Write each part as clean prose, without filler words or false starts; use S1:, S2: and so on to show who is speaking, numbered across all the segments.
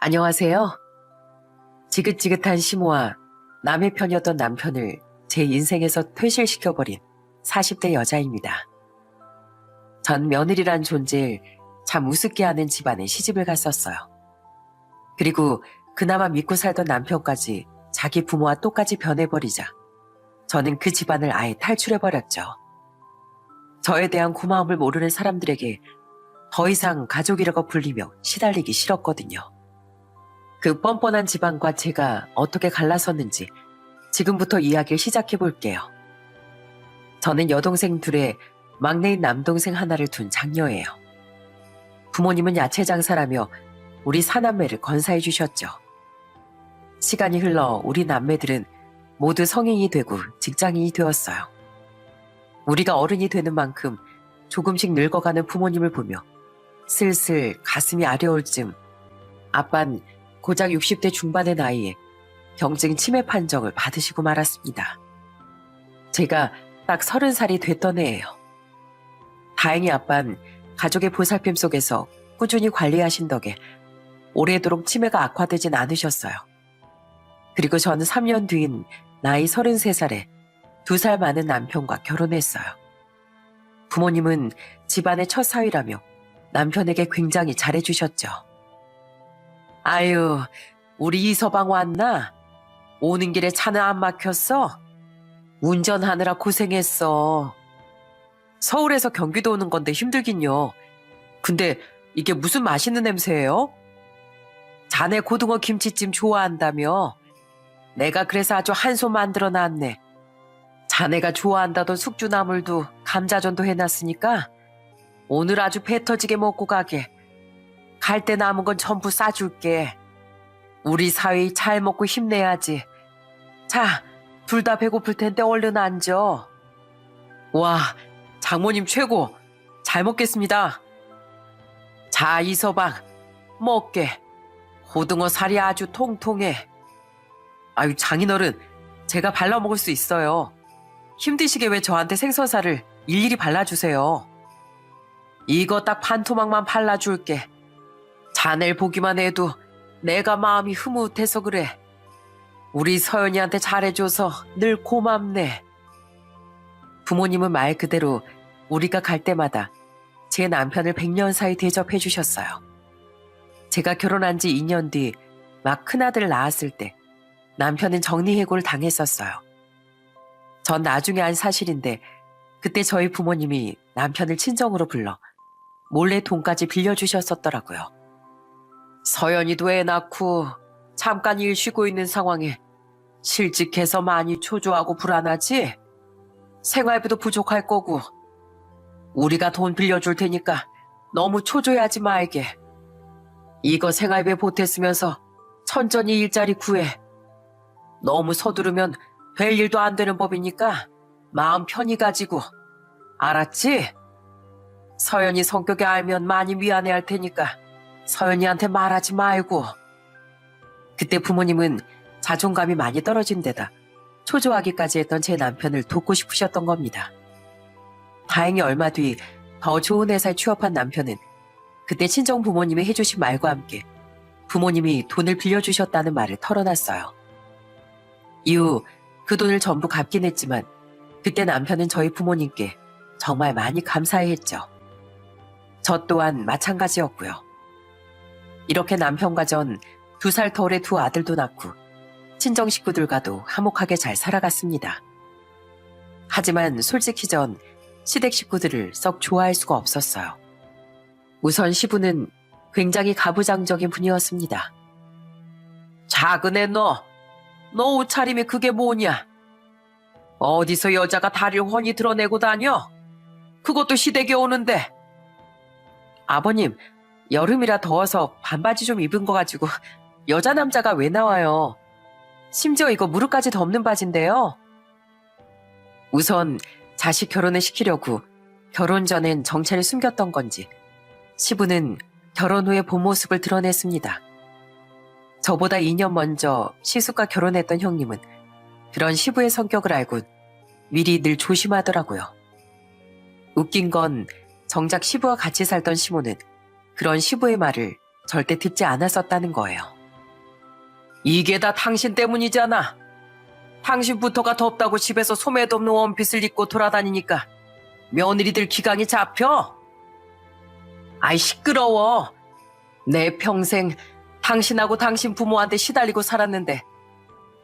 S1: 안녕하세요. 지긋지긋한 시모와 남의 편이었던 남편을 제 인생에서 퇴실시켜버린 40대 여자입니다. 전 며느리란 존재를 참 우습게 하는 집안에 시집을 갔었어요. 그리고 그나마 믿고 살던 남편까지 자기 부모와 똑같이 변해버리자 저는 그 집안을 아예 탈출해버렸죠. 저에 대한 고마움을 모르는 사람들에게 더 이상 가족이라고 불리며 시달리기 싫었거든요. 그 뻔뻔한 집안과 제가 어떻게 갈라섰는지 지금부터 이야기를 시작해 볼게요. 저는 여동생 둘에 막내인 남동생 하나를 둔 장녀예요. 부모님은 야채 장사라며 우리 사남매를 건사해 주셨죠. 시간이 흘러 우리 남매들은 모두 성인이 되고 직장인이 되었어요. 우리가 어른이 되는 만큼 조금씩 늙어가는 부모님을 보며 슬슬 가슴이 아려올 즈음 아빤 고작 60대 중반의 나이에 경증 치매 판정을 받으시고 말았습니다. 제가 딱 30살이 됐던 해예요. 다행히 아빤 가족의 보살핌 속에서 꾸준히 관리하신 덕에 오래도록 치매가 악화되진 않으셨어요. 그리고 저는 3년 뒤인 나이 33살에 2살 많은 남편과 결혼했어요. 부모님은 집안의 첫 사위라며 남편에게 굉장히 잘해주셨죠. 아유, 우리 이서방 왔나? 오는 길에 차는 안 막혔어? 운전하느라 고생했어. 서울에서 경기도 오는 건데 힘들긴요. 근데 이게 무슨 맛있는 냄새예요? 자네 고등어 김치찜 좋아한다며? 내가 그래서 아주 한솥 만들어 놨네. 자네가 좋아한다던 숙주나물도 감자전도 해놨으니까 오늘 아주 배 터지게 먹고 가게. 갈 때 남은 건 전부 싸줄게. 우리 사위 잘 먹고 힘내야지. 자, 둘 다 배고플 텐데 얼른 앉아. 와, 장모님 최고. 잘 먹겠습니다. 자, 이서방, 먹게. 고등어 살이 아주 통통해. 아유, 장인어른, 제가 발라 먹을 수 있어요. 힘드시게 왜 저한테 생선살을 일일이 발라주세요. 이거 딱 반 토막만 발라줄게. 자네를 보기만 해도 내가 마음이 흐뭇해서 그래. 우리 서연이한테 잘해줘서 늘 고맙네. 부모님은 말 그대로 우리가 갈 때마다 제 남편을 100년 사이 대접해 주셨어요. 제가 결혼한 지 2년 뒤 막 큰아들을 낳았을 때 남편은 정리해고를 당했었어요. 전 나중에 알 사실인데 그때 저희 부모님이 남편을 친정으로 불러 몰래 돈까지 빌려주셨었더라고요. 서연이도 애 낳고 잠깐 일 쉬고 있는 상황에 실직해서 많이 초조하고 불안하지? 생활비도 부족할 거고 우리가 돈 빌려줄 테니까 너무 초조해하지 말게. 이거 생활비 보탰으면서 천천히 일자리 구해. 너무 서두르면 될 일도 안 되는 법이니까 마음 편히 가지고. 알았지? 서연이 성격이 알면 많이 미안해할 테니까 서연이한테 말하지 말고. 그때 부모님은 자존감이 많이 떨어진 데다 초조하기까지 했던 제 남편을 돕고 싶으셨던 겁니다. 다행히 얼마 뒤 더 좋은 회사에 취업한 남편은 그때 친정 부모님이 해주신 말과 함께 부모님이 돈을 빌려주셨다는 말을 털어놨어요. 이후 그 돈을 전부 갚긴 했지만 그때 남편은 저희 부모님께 정말 많이 감사해했죠. 저 또한 마찬가지였고요. 이렇게 남편과 전 2살 터울의 2 아들도 낳고 친정 식구들과도 화목하게 잘 살아갔습니다. 하지만 솔직히 전 시댁 식구들을 썩 좋아할 수가 없었어요. 우선 시부는 굉장히 가부장적인 분이었습니다. 작은 애 너 옷차림이 그게 뭐냐? 어디서 여자가 다리를 훤히 드러내고 다녀? 그것도 시댁에 오는데. 아버님, 여름이라 더워서 반바지 좀 입은 거 가지고 여자 남자가 왜 나와요? 심지어 이거 무릎까지 덮는 바지인데요. 우선 자식 결혼을 시키려고 결혼 전엔 정체를 숨겼던 건지 시부는 결혼 후에 본 모습을 드러냈습니다. 저보다 2년 먼저 시숙과 결혼했던 형님은 그런 시부의 성격을 알고 미리 늘 조심하더라고요. 웃긴 건 정작 시부와 같이 살던 시모는 그런 시부의 말을 절대 듣지 않았었다는 거예요. 이게 다 당신 때문이잖아. 당신부터가 덥다고 집에서 소매도 없는 원피스를 입고 돌아다니니까 며느리들 기강이 잡혀. 아이 시끄러워. 내 평생 당신하고 당신 부모한테 시달리고 살았는데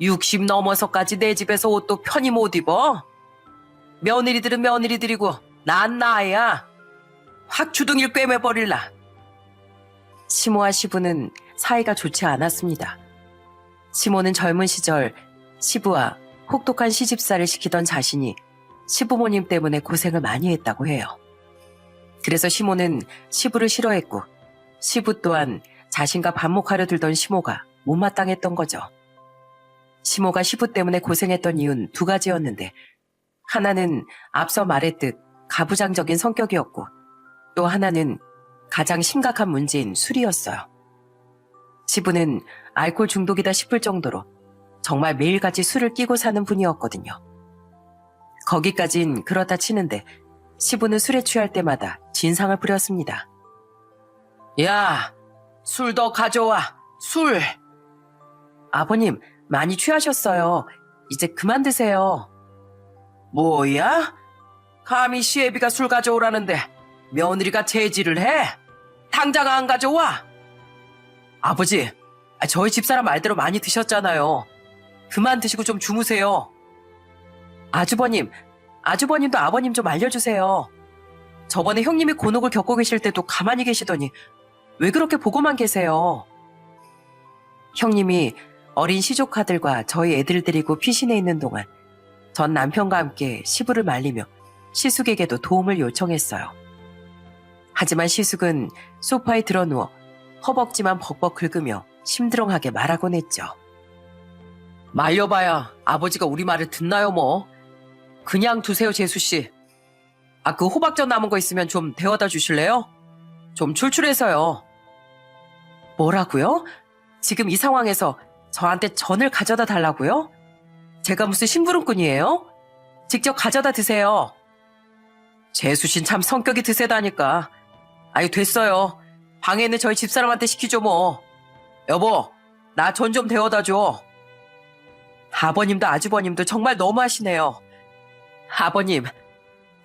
S1: 60 넘어서까지 내 집에서 옷도 편히 못 입어. 며느리들은 며느리들이고 난 나야. 확 주둥이를 꿰매버릴라. 시모와 시부는 사이가 좋지 않았습니다. 시모는 젊은 시절 시부와 혹독한 시집살을 시키던 자신이 시부모님 때문에 고생을 많이 했다고 해요. 그래서 시모는 시부를 싫어했고 시부 또한 자신과 반목하려 들던 시모가 못마땅했던 거죠. 시모가 시부 때문에 고생했던 이유는 두 가지였는데 하나는 앞서 말했듯 가부장적인 성격이었고 또 하나는 가장 심각한 문제인 술이었어요. 시부는 알코올 중독이다 싶을 정도로 정말 매일같이 술을 끼고 사는 분이었거든요. 거기까진 그렇다 치는데 시부는 술에 취할 때마다 진상을 부렸습니다. 야, 술 더 가져와, 술! 아버님, 많이 취하셨어요. 이제 그만 드세요. 뭐야? 감히 시애비가 술 가져오라는데 며느리가 제지를 해? 당장 안 가져와! 아버지, 저희 집사람 말대로 많이 드셨잖아요. 그만 드시고 좀 주무세요. 아주버님도 아버님 좀 알려주세요. 저번에 형님이 곤혹을 겪고 계실 때도 가만히 계시더니 왜 그렇게 보고만 계세요? 형님이 어린 시조카들과 저희 애들 데리고 피신해 있는 동안 전 남편과 함께 시부를 말리며 시숙에게도 도움을 요청했어요. 하지만 시숙은 소파에 드러누워 허벅지만 벅벅 긁으며 심드렁하게 말하곤 했죠. 말려봐야 아버지가 우리 말을 듣나요 뭐. 그냥 두세요 재수씨. 그 호박전 남은 거 있으면 좀 데워다 주실래요? 좀 출출해서요. 뭐라고요? 지금 이 상황에서 저한테 전을 가져다 달라고요? 제가 무슨 심부름꾼이에요? 직접 가져다 드세요. 재수신 참 성격이 드세다니까. 아유 됐어요. 방에 있는 저희 집사람한테 시키죠 뭐. 여보, 나 전 좀 데워다 줘. 아버님도 아주버님도 정말 너무하시네요. 아버님,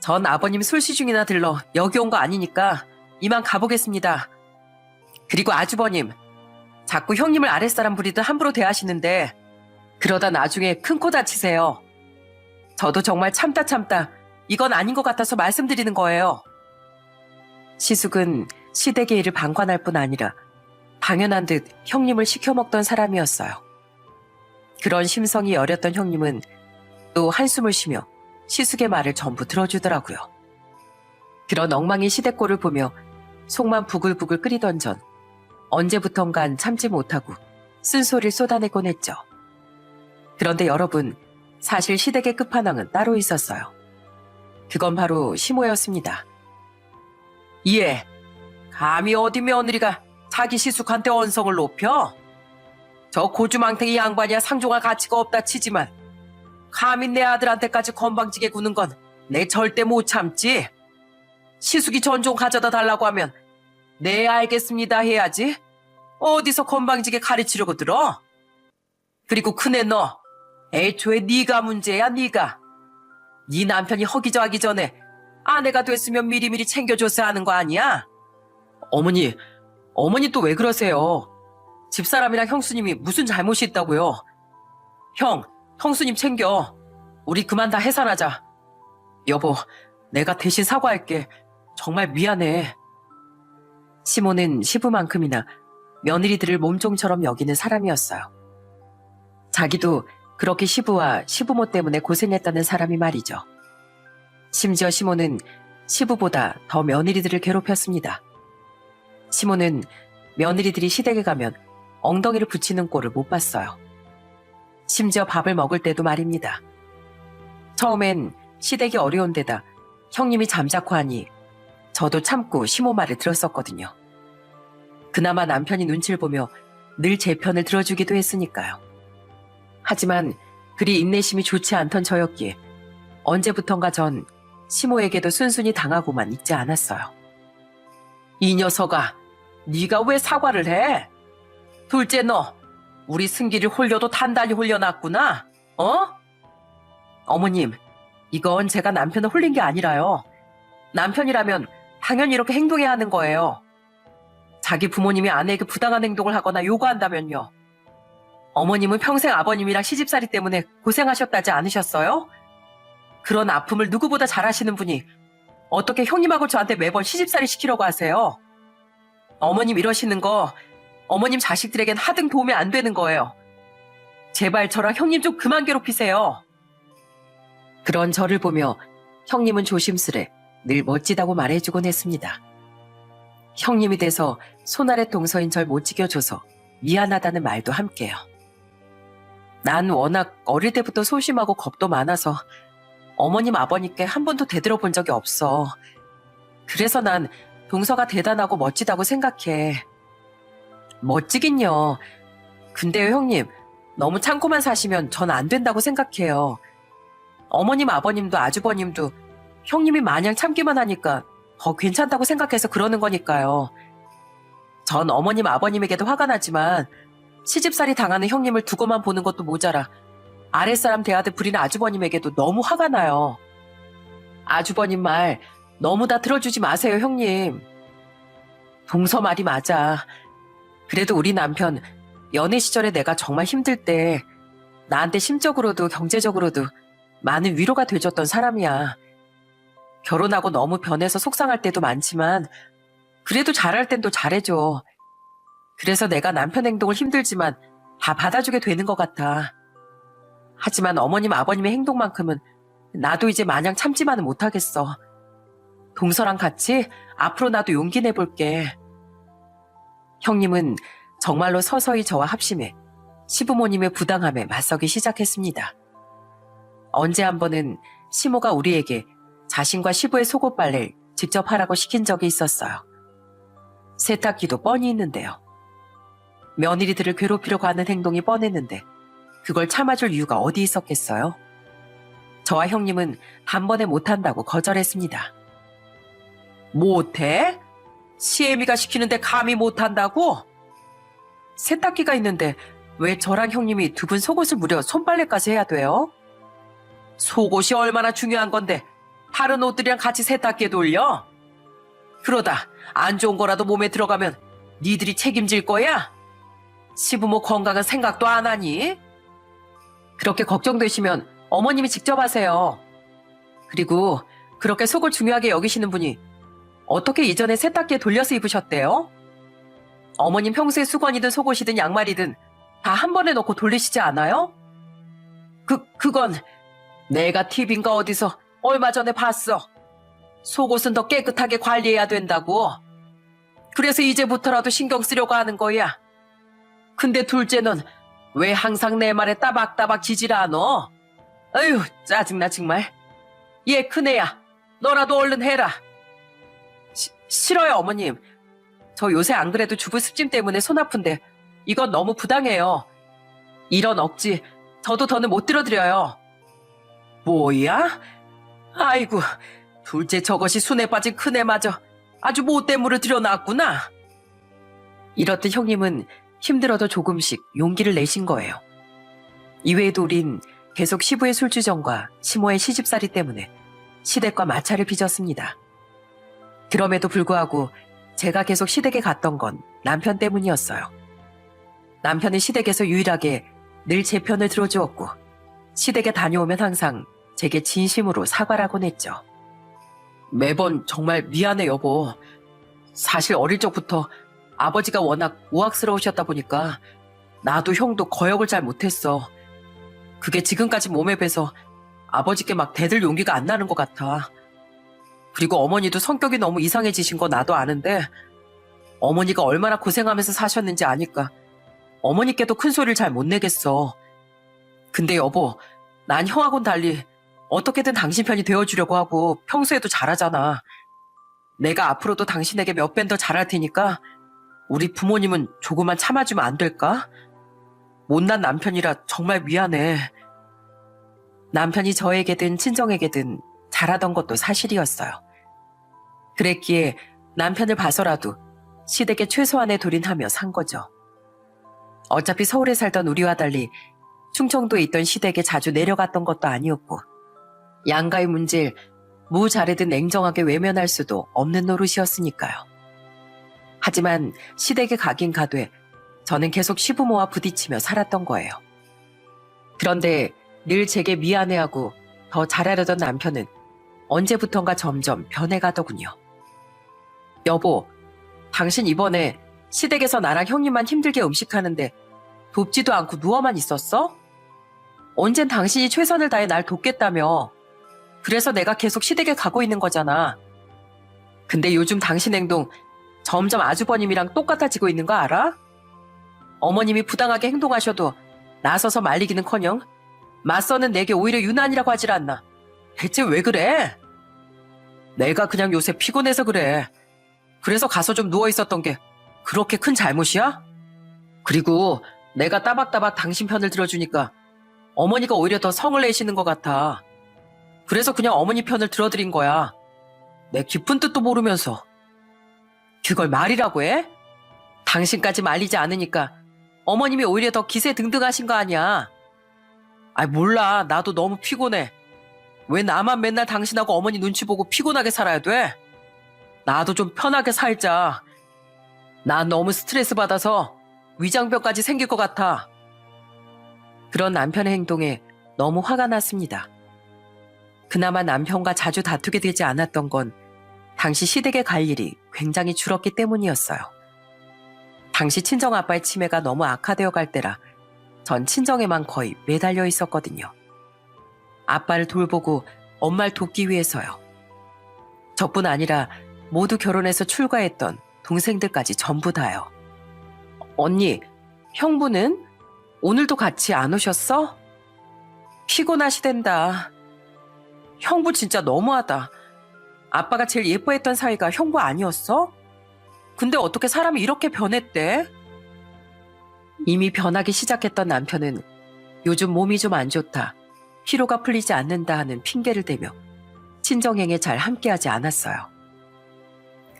S1: 전 아버님 술시중이나 들러 여기 온 거 아니니까 이만 가보겠습니다. 그리고 아주버님, 자꾸 형님을 아랫사람 부리듯 함부로 대하시는데 그러다 나중에 큰 코 다치세요. 저도 정말 참다 이건 아닌 것 같아서 말씀드리는 거예요. 시숙은 시댁의 일을 방관할 뿐 아니라 당연한 듯 형님을 시켜먹던 사람이었어요. 그런 심성이 여렸던 형님은 또 한숨을 쉬며 시숙의 말을 전부 들어주더라고요. 그런 엉망인 시댁꼴을 보며 속만 부글부글 끓이던 전 언제부턴간 참지 못하고 쓴소리를 쏟아내곤 했죠. 그런데 여러분, 사실 시댁의 끝판왕은 따로 있었어요. 그건 바로 시모였습니다. 예, 감히 어디 며느리가 자기 시숙한테 언성을 높여? 저 고주망탱이 양반이야 상종할 가치가 없다 치지만 감히 내 아들한테까지 건방지게 구는 건 내 절대 못 참지. 시숙이 전종 가져다 달라고 하면 네 알겠습니다 해야지. 어디서 건방지게 가르치려고 들어? 그리고 큰애 너, 애초에 네가 문제야 네가. 네 남편이 허기져하기 전에 아내가 됐으면 미리미리 챙겨줬어야 하는 거 아니야? 어머니 또 왜 그러세요? 집사람이랑 형수님이 무슨 잘못이 있다고요? 형수님 챙겨. 우리 그만 다 해산하자. 여보, 내가 대신 사과할게. 정말 미안해. 시모는 시부만큼이나 며느리들을 몸종처럼 여기는 사람이었어요. 자기도 그렇게 시부와 시부모 때문에 고생했다는 사람이 말이죠. 심지어 시모는 시부보다 더 며느리들을 괴롭혔습니다. 시모는 며느리들이 시댁에 가면 엉덩이를 붙이는 꼴을 못 봤어요. 심지어 밥을 먹을 때도 말입니다. 처음엔 시댁이 어려운 데다 형님이 잠자코 하니 저도 참고 시모 말을 들었었거든요. 그나마 남편이 눈치를 보며 늘 제 편을 들어주기도 했으니까요. 하지만 그리 인내심이 좋지 않던 저였기에 언제부턴가 전 시모에게도 순순히 당하고만 있지 않았어요. 이 녀석아, 네가 왜 사과를 해? 둘째 너, 우리 승기를 홀려도 단단히 홀려놨구나. 어? 어머님, 이건 제가 남편을 홀린 게 아니라요. 남편이라면 당연히 이렇게 행동해야 하는 거예요. 자기 부모님이 아내에게 부당한 행동을 하거나 요구한다면요. 어머님은 평생 아버님이랑 시집살이 때문에 고생하셨다지 않으셨어요? 그런 아픔을 누구보다 잘 아시는 분이 어떻게 형님하고 저한테 매번 시집살이 시키려고 하세요? 어머님 이러시는 거 어머님 자식들에겐 하등 도움이 안 되는 거예요. 제발 저랑 형님 좀 그만 괴롭히세요. 그런 저를 보며 형님은 조심스레 늘 멋지다고 말해주곤 했습니다. 형님이 돼서 손아래 동서인 절 못 지켜줘서 미안하다는 말도 함께요. 난 워낙 어릴 때부터 소심하고 겁도 많아서 어머님 아버님께 한 번도 대들어 본 적이 없어. 그래서 난 동서가 대단하고 멋지다고 생각해. 멋지긴요. 근데요 형님, 너무 참고만 사시면 전 안 된다고 생각해요. 어머님 아버님도 아주버님도 형님이 마냥 참기만 하니까 더 괜찮다고 생각해서 그러는 거니까요. 전 어머님 아버님에게도 화가 나지만 시집살이 당하는 형님을 두고만 보는 것도 모자라 아랫사람 대하듯 부리는 아주버님에게도 너무 화가 나요. 아주버님 말 너무 다 들어주지 마세요, 형님. 동서 말이 맞아. 그래도 우리 남편 연애 시절에 내가 정말 힘들 때 나한테 심적으로도 경제적으로도 많은 위로가 돼줬던 사람이야. 결혼하고 너무 변해서 속상할 때도 많지만 그래도 잘할 땐 또 잘해줘. 그래서 내가 남편 행동을 힘들지만 다 받아주게 되는 것 같아. 하지만 어머님 아버님의 행동만큼은 나도 이제 마냥 참지만은 못하겠어. 동서랑 같이 앞으로 나도 용기 내볼게. 형님은 정말로 서서히 저와 합심해 시부모님의 부당함에 맞서기 시작했습니다. 언제 한 번은 시모가 우리에게 자신과 시부의 속옷 빨래를 직접 하라고 시킨 적이 있었어요. 세탁기도 뻔히 있는데요. 며느리들을 괴롭히려고 하는 행동이 뻔했는데 그걸 참아줄 이유가 어디 있었겠어요? 저와 형님은 단번에 못한다고 거절했습니다. 못해? 시애미가 시키는데 감히 못한다고? 세탁기가 있는데 왜 저랑 형님이 두 분 속옷을 무려 손빨래까지 해야 돼요? 속옷이 얼마나 중요한 건데 다른 옷들이랑 같이 세탁기에 돌려? 그러다 안 좋은 거라도 몸에 들어가면 니들이 책임질 거야? 시부모 건강은 생각도 안 하니? 그렇게 걱정되시면 어머님이 직접 하세요. 그리고 그렇게 속을 중요하게 여기시는 분이 어떻게 이전에 세탁기에 돌려서 입으셨대요? 어머님 평소에 수건이든 속옷이든 양말이든 다 한 번에 넣고 돌리시지 않아요? 그건 내가 TV인가 어디서 얼마 전에 봤어. 속옷은 더 깨끗하게 관리해야 된다고. 그래서 이제부터라도 신경 쓰려고 하는 거야. 근데 둘째는 왜 항상 내 말에 따박따박 지질 않어? 아유, 짜증나 정말. 얘 큰애야. 너라도 얼른 해라. 싫어요, 어머님. 저 요새 안 그래도 주부 습진 때문에 손 아픈데 이건 너무 부당해요. 이런 억지 저도 더는 못 들어드려요. 뭐야? 아이고, 둘째 저것이 순에 빠진 큰애마저 아주 못된 물을 들여놨구나. 이렇듯 형님은 힘들어도 조금씩 용기를 내신 거예요. 이외에도 우린 계속 시부의 술주정과 시모의 시집살이 때문에 시댁과 마찰을 빚었습니다. 그럼에도 불구하고 제가 계속 시댁에 갔던 건 남편 때문이었어요. 남편은 시댁에서 유일하게 늘 제 편을 들어주었고 시댁에 다녀오면 항상 제게 진심으로 사과를 하곤 했죠. 매번 정말 미안해 여보. 사실 어릴 적부터 아버지가 워낙 우악스러우셨다 보니까 나도 형도 거역을 잘 못했어. 그게 지금까지 몸에 배서 아버지께 막 대들 용기가 안 나는 것 같아. 그리고 어머니도 성격이 너무 이상해지신 거 나도 아는데 어머니가 얼마나 고생하면서 사셨는지 아니까 어머니께도 큰 소리를 잘 못 내겠어. 근데 여보, 난 형하고는 달리 어떻게든 당신 편이 되어주려고 하고 평소에도 잘하잖아. 내가 앞으로도 당신에게 몇 배 더 잘할 테니까 우리 부모님은 조금만 참아주면 안 될까? 못난 남편이라 정말 미안해. 남편이 저에게든 친정에게든 잘하던 것도 사실이었어요. 그랬기에 남편을 봐서라도 시댁에 최소한의 돌인하며 산 거죠. 어차피 서울에 살던 우리와 달리 충청도에 있던 시댁에 자주 내려갔던 것도 아니었고 양가의 문제를 무자르듯 냉정하게 외면할 수도 없는 노릇이었으니까요. 하지만 시댁에 가긴 가되 저는 계속 시부모와 부딪히며 살았던 거예요. 그런데 늘 제게 미안해하고 더 잘하려던 남편은 언제부턴가 점점 변해가더군요. 여보, 당신 이번에 시댁에서 나랑 형님만 힘들게 음식하는데 돕지도 않고 누워만 있었어? 언젠 당신이 최선을 다해 날 돕겠다며. 그래서 내가 계속 시댁에 가고 있는 거잖아. 근데 요즘 당신 행동 점점 아주버님이랑 똑같아지고 있는 거 알아? 어머님이 부당하게 행동하셔도 나서서 말리기는커녕 맞서는 내게 오히려 유난이라고 하질 않나. 대체 왜 그래? 내가 그냥 요새 피곤해서 그래. 그래서 가서 좀 누워 있었던 게 그렇게 큰 잘못이야? 그리고 내가 따박따박 당신 편을 들어주니까 어머니가 오히려 더 성을 내시는 것 같아. 그래서 그냥 어머니 편을 들어드린 거야. 내 깊은 뜻도 모르면서. 그걸 말이라고 해? 당신까지 말리지 않으니까 어머님이 오히려 더 기세등등하신 거 아니야. 아이 몰라. 나도 너무 피곤해. 왜 나만 맨날 당신하고 어머니 눈치 보고 피곤하게 살아야 돼? 나도 좀 편하게 살자. 나 너무 스트레스 받아서 위장병까지 생길 것 같아. 그런 남편의 행동에 너무 화가 났습니다. 그나마 남편과 자주 다투게 되지 않았던 건 당시 시댁에 갈 일이 굉장히 줄었기 때문이었어요. 당시 친정아빠의 치매가 너무 악화되어 갈 때라 전 친정에만 거의 매달려 있었거든요. 아빠를 돌보고 엄마를 돕기 위해서요. 저뿐 아니라 모두 결혼해서 출가했던 동생들까지 전부 다요. 언니, 형부는? 오늘도 같이 안 오셨어? 피곤하시댄다. 형부 진짜 너무하다. 아빠가 제일 예뻐했던 사이가 형부 아니었어? 근데 어떻게 사람이 이렇게 변했대? 이미 변하기 시작했던 남편은 요즘 몸이 좀 안 좋다, 피로가 풀리지 않는다 하는 핑계를 대며 친정행에 잘 함께하지 않았어요.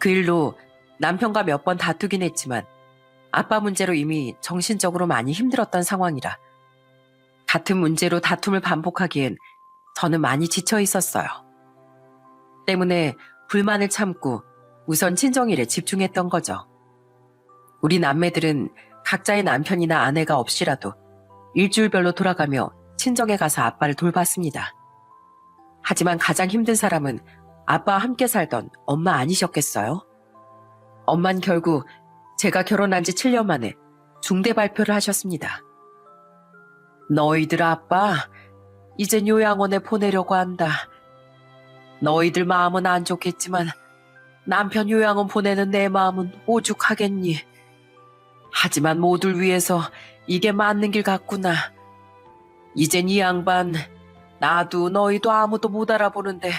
S1: 그 일로 남편과 몇 번 다투긴 했지만 아빠 문제로 이미 정신적으로 많이 힘들었던 상황이라 같은 문제로 다툼을 반복하기엔 저는 많이 지쳐 있었어요. 때문에 불만을 참고 우선 친정일에 집중했던 거죠. 우리 남매들은 각자의 남편이나 아내가 없이라도 일주일별로 돌아가며 친정에 가서 아빠를 돌봤습니다. 하지만 가장 힘든 사람은 아빠와 함께 살던 엄마 아니셨겠어요? 엄만 결국 제가 결혼한 지 7년 만에 중대 발표를 하셨습니다. 너희들 아빠 이젠 요양원에 보내려고 한다. 너희들 마음은 안 좋겠지만 남편 요양원 보내는 내 마음은 오죽하겠니. 하지만 모두를 위해서 이게 맞는 길 같구나. 이젠 이 양반 나도 너희도 아무도 못 알아보는데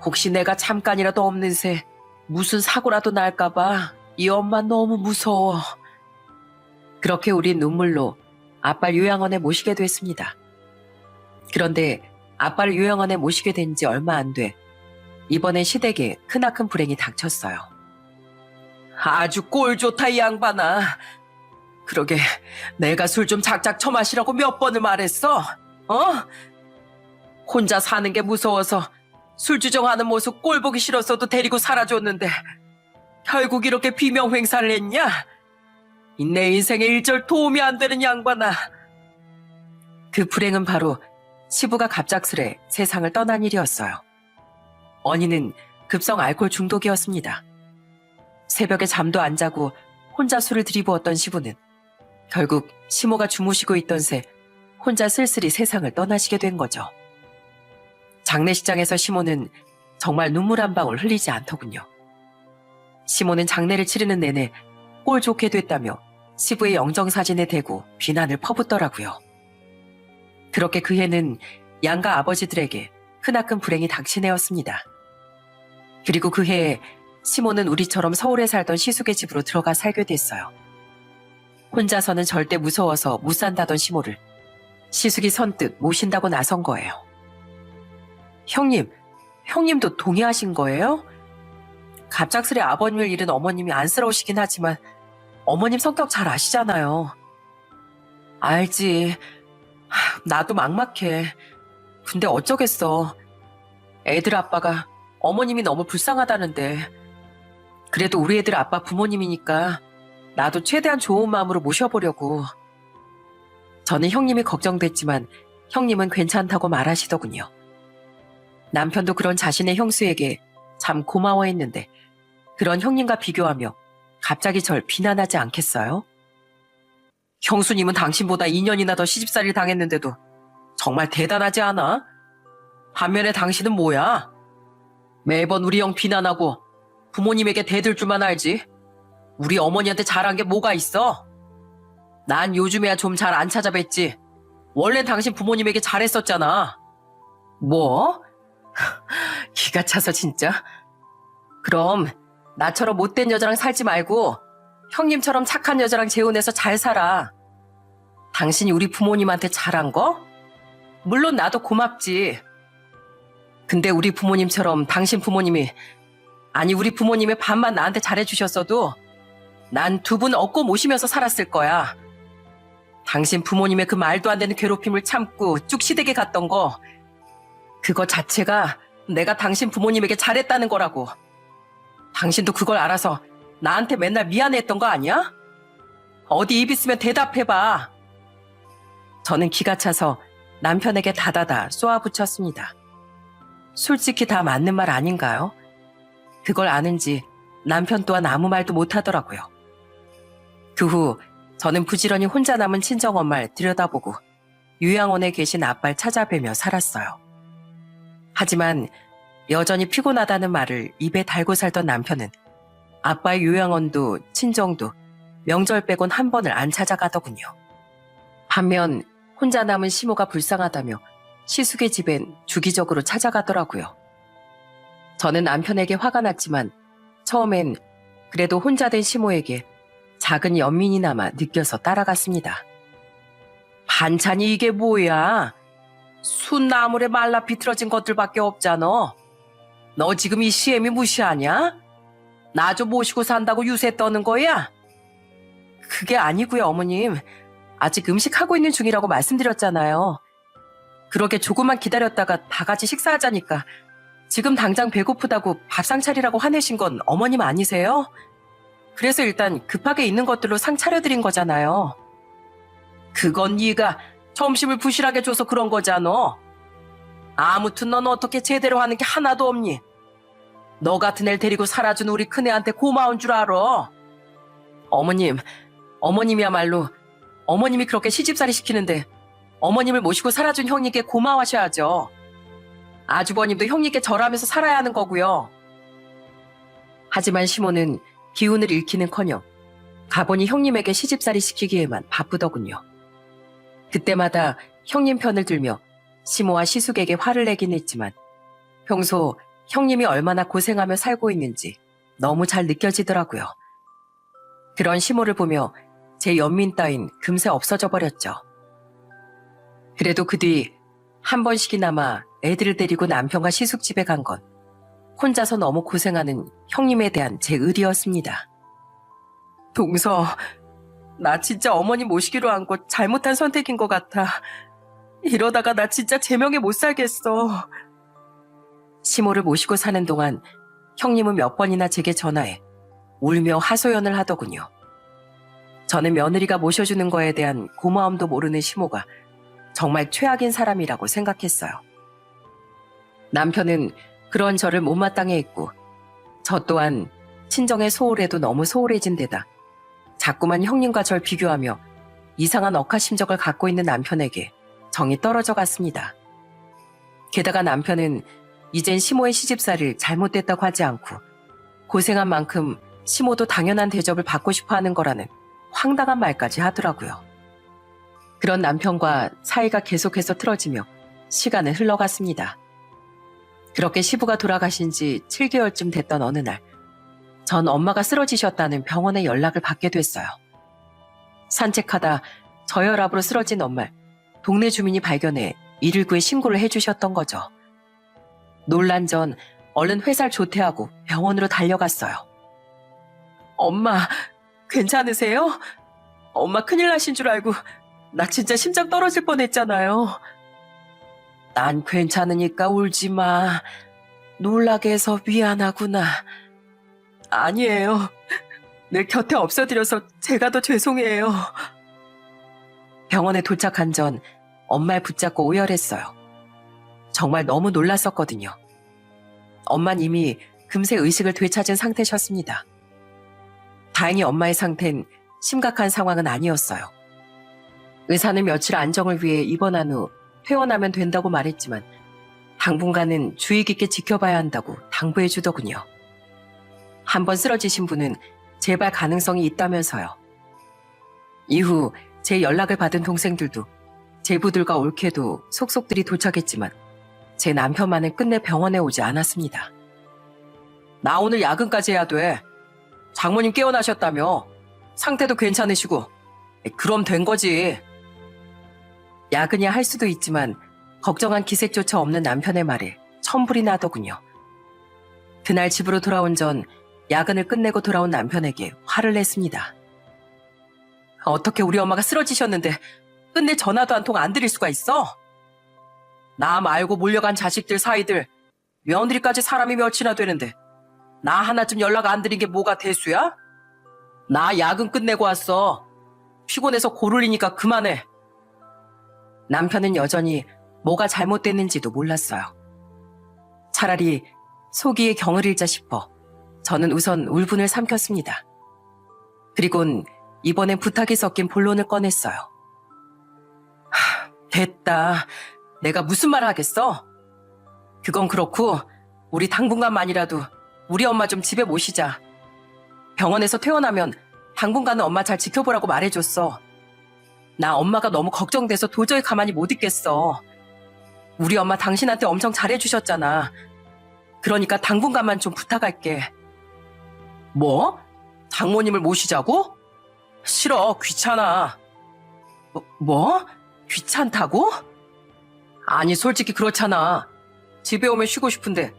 S1: 혹시 내가 잠깐이라도 없는 새 무슨 사고라도 날까봐 이 엄마 너무 무서워. 그렇게 우린 눈물로 아빠를 요양원에 모시게 됐습니다. 그런데 아빠를 요양원에 모시게 된 지 얼마 안 돼 이번엔 시댁에 크나큰 불행이 닥쳤어요. 아주 꼴 좋다 이 양반아. 그러게 내가 술 좀 작작 처마시라고 몇 번을 말했어? 어? 혼자 사는 게 무서워서 술 주정하는 모습 꼴 보기 싫었어도 데리고 살아줬는데 결국 이렇게 비명 행사를 했냐? 내 인생에 일절 도움이 안 되는 양반아. 그 불행은 바로 시부가 갑작스레 세상을 떠난 일이었어요. 원인은 급성 알코올 중독이었습니다. 새벽에 잠도 안 자고 혼자 술을 들이부었던 시부는 결국 시모가 주무시고 있던 새 혼자 쓸쓸히 세상을 떠나시게 된 거죠. 장례식장에서 시모는 정말 눈물 한 방울 흘리지 않더군요. 시모는 장례를 치르는 내내 꼴 좋게 됐다며 시부의 영정사진에 대고 비난을 퍼붓더라고요. 그렇게 그 해는 양가 아버지들에게 크나큰 불행이 닥친 해였습니다. 그리고 그 해에 시모는 우리처럼 서울에 살던 시숙의 집으로 들어가 살게 됐어요. 혼자서는 절대 무서워서 못 산다던 시모를 시숙이 선뜻 모신다고 나선 거예요. 형님도 동의하신 거예요? 갑작스레 아버님을 잃은 어머님이 안쓰러우시긴 하지만 어머님 성격 잘 아시잖아요. 알지. 나도 막막해. 근데 어쩌겠어. 애들 아빠가 어머님이 너무 불쌍하다는데. 그래도 우리 애들 아빠 부모님이니까 나도 최대한 좋은 마음으로 모셔보려고. 저는 형님이 걱정됐지만 형님은 괜찮다고 말하시더군요. 남편도 그런 자신의 형수에게 참 고마워했는데 그런 형님과 비교하며 갑자기 절 비난하지 않겠어요? 형수님은 당신보다 2년이나 더 시집살이를 당했는데도 정말 대단하지 않아? 반면에 당신은 뭐야? 매번 우리 형 비난하고 부모님에게 대들 줄만 알지. 우리 어머니한테 잘한 게 뭐가 있어? 난 요즘에야 좀 잘 안 찾아뵀지. 원래 당신 부모님에게 잘했었잖아. 뭐? 기가 차서 진짜. 그럼 나처럼 못된 여자랑 살지 말고 형님처럼 착한 여자랑 재혼해서 잘 살아. 당신이 우리 부모님한테 잘한 거? 물론 나도 고맙지. 근데 우리 부모님처럼 당신 부모님이, 아니 우리 부모님의 반만 나한테 잘해주셨어도 난 두 분 얻고 모시면서 살았을 거야. 당신 부모님의 그 말도 안 되는 괴롭힘을 참고 쭉 시댁에 갔던 거, 그거 자체가 내가 당신 부모님에게 잘했다는 거라고. 당신도 그걸 알아서 나한테 맨날 미안해했던 거 아니야? 어디 입 있으면 대답해봐. 저는 기가 차서 남편에게 다다다 쏘아붙였습니다. 솔직히 다 맞는 말 아닌가요? 그걸 아는지 남편 또한 아무 말도 못하더라고요. 그 후 저는 부지런히 혼자 남은 친정엄마를 들여다보고 요양원에 계신 아빠를 찾아뵈며 살았어요. 하지만 여전히 피곤하다는 말을 입에 달고 살던 남편은 아빠의 요양원도 친정도 명절 빼곤 한 번을 안 찾아가더군요. 반면 혼자 남은 시모가 불쌍하다며 시숙의 집엔 주기적으로 찾아가더라고요. 저는 남편에게 화가 났지만 처음엔 그래도 혼자 된 시모에게 작은 연민이나마 느껴서 따라갔습니다. 반찬이 이게 뭐야? 순나물에 말라 비틀어진 것들밖에 없잖아. 너 지금 이 시애미 무시하냐? 나 좀 모시고 산다고 유세 떠는 거야? 그게 아니고요, 어머님. 아직 음식하고 있는 중이라고 말씀드렸잖아요. 그러게 조금만 기다렸다가 다 같이 식사하자니까 지금 당장 배고프다고 밥상 차리라고 화내신 건 어머님 아니세요? 그래서 일단 급하게 있는 것들로 상 차려드린 거잖아요. 그건 네가 점심을 부실하게 줘서 그런 거잖아. 아무튼 넌 어떻게 제대로 하는 게 하나도 없니? 너 같은 애를 데리고 살아준 우리 큰애한테 고마운 줄 알아. 어머님이야말로 어머님이 그렇게 시집살이 시키는데 어머님을 모시고 살아준 형님께 고마워하셔야죠. 아주버님도 형님께 절하면서 살아야 하는 거고요. 하지만 시모는 기운을 잃기는커녕 가보니 형님에게 시집살이 시키기에만 바쁘더군요. 그때마다 형님 편을 들며 시모와 시숙에게 화를 내긴 했지만 평소 형님이 얼마나 고생하며 살고 있는지 너무 잘 느껴지더라고요. 그런 시모를 보며 제 연민 따윈 금세 없어져 버렸죠. 그래도 그 뒤 한 번씩이나마 애들을 데리고 남편과 시숙 집에 간 건 혼자서 너무 고생하는 형님에 대한 제 의리였습니다. 동서, 나 진짜 어머니 모시기로 한 거 잘못한 선택인 것 같아. 이러다가 나 진짜 제명에 못 살겠어. 시모를 모시고 사는 동안 형님은 몇 번이나 제게 전화해 울며 하소연을 하더군요. 저는 며느리가 모셔주는 거에 대한 고마움도 모르는 시모가 정말 최악인 사람이라고 생각했어요. 남편은 그런 저를 못마땅해 했고 저 또한 친정의 소홀해도 너무 소홀해진 데다 자꾸만 형님과 절 비교하며 이상한 억하심적을 갖고 있는 남편에게 정이 떨어져 갔습니다. 게다가 남편은 이젠 시모의 시집살이를 잘못됐다고 하지 않고 고생한 만큼 시모도 당연한 대접을 받고 싶어 하는 거라는 황당한 말까지 하더라고요. 그런 남편과 사이가 계속해서 틀어지며 시간은 흘러갔습니다. 그렇게 시부가 돌아가신 지 7개월쯤 됐던 어느 날, 전 엄마가 쓰러지셨다는 병원에 연락을 받게 됐어요. 산책하다 저혈압으로 쓰러진 엄마를 동네 주민이 발견해 119에 신고를 해주셨던 거죠. 놀란 전 얼른 회사를 조퇴하고 병원으로 달려갔어요. 엄마, 괜찮으세요? 엄마 큰일 나신 줄 알고 나 진짜 심장 떨어질 뻔했잖아요. 난 괜찮으니까 울지 마. 놀라게 해서 미안하구나. 아니에요. 늘 곁에 없어드려서 제가 더 죄송해요. 병원에 도착한 전 엄마를 붙잡고 오열했어요. 정말 너무 놀랐었거든요. 엄마는 이미 금세 의식을 되찾은 상태셨습니다. 다행히 엄마의 상태는 심각한 상황은 아니었어요. 의사는 며칠 안정을 위해 입원한 후 퇴원하면 된다고 말했지만 당분간은 주의 깊게 지켜봐야 한다고 당부해 주더군요. 한번 쓰러지신 분은 재발 가능성이 있다면서요. 이후 제 연락을 받은 동생들도 제부들과 올케도 속속들이 도착했지만 제 남편만은 끝내 병원에 오지 않았습니다. 나 오늘 야근까지 해야 돼. 장모님 깨어나셨다며. 상태도 괜찮으시고. 그럼 된 거지. 야근이야 할 수도 있지만 걱정한 기색조차 없는 남편의 말에 천불이 나더군요. 그날 집으로 돌아온 전 야근을 끝내고 돌아온 남편에게 화를 냈습니다. 어떻게 우리 엄마가 쓰러지셨는데 끝내 전화도 한 통 안 드릴 수가 있어? 나 말고 몰려간 자식들 사이들 며느리까지 사람이 몇이나 되는데 나 하나쯤 연락 안 드린 게 뭐가 대수야? 나 야근 끝내고 왔어. 피곤해서 고를리니까 그만해. 남편은 여전히 뭐가 잘못됐는지도 몰랐어요. 차라리 속이에 경을 잃자 싶어 저는 우선 울분을 삼켰습니다. 그리곤 이번엔 부탁이 섞인 본론을 꺼냈어요. 됐다. 내가 무슨 말 하겠어? 그건 그렇고 우리 당분간만이라도 우리 엄마 좀 집에 모시자. 병원에서 퇴원하면 당분간은 엄마 잘 지켜보라고 말해줬어. 나 엄마가 너무 걱정돼서 도저히 가만히 못 있겠어. 우리 엄마 당신한테 엄청 잘해주셨잖아. 그러니까 당분간만 좀 부탁할게. 뭐? 장모님을 모시자고? 싫어, 귀찮아. 뭐? 귀찮다고? 아니, 솔직히 그렇잖아. 집에 오면 쉬고 싶은데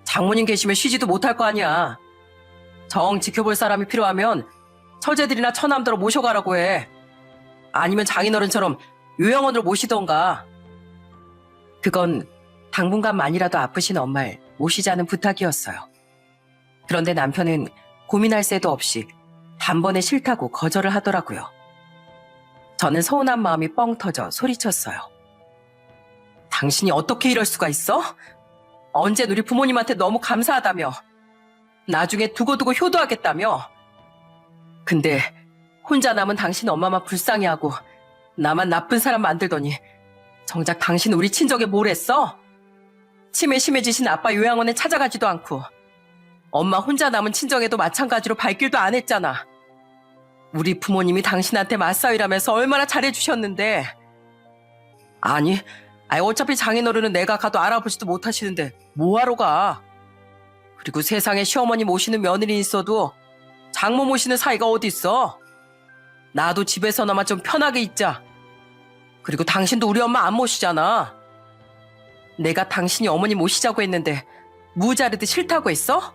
S1: 장모님 계시면 쉬지도 못할 거 아니야. 정 지켜볼 사람이 필요하면 처제들이나 처남들을 모셔가라고 해. 아니면 장인어른처럼 요양원으로 모시던가. 그건 당분간만이라도 아프신 엄마를 모시자는 부탁이었어요. 그런데 남편은 고민할 새도 없이 단번에 싫다고 거절을 하더라고요. 저는 서운한 마음이 뻥 터져 소리쳤어요. 당신이 어떻게 이럴 수가 있어? 언젠 우리 부모님한테 너무 감사하다며. 나중에 두고두고 효도하겠다며. 근데 혼자 남은 당신 엄마만 불쌍해하고 나만 나쁜 사람 만들더니 정작 당신 우리 친정에 뭘 했어? 치매 심해지신 아빠 요양원에 찾아가지도 않고 엄마 혼자 남은 친정에도 마찬가지로 발길도 안 했잖아. 우리 부모님이 당신한테 맞사위라면서 얼마나 잘해주셨는데. 아니, 어차피 장인어른은 내가 가도 알아보지도 못하시는데 뭐하러 가. 그리고 세상에 시어머니 모시는 며느리 있어도 장모 모시는 사이가 어디 있어. 나도 집에서나마 좀 편하게 있자. 그리고 당신도 우리 엄마 안 모시잖아. 내가 당신이 어머니 모시자고 했는데 무자르듯 싫다고 했어?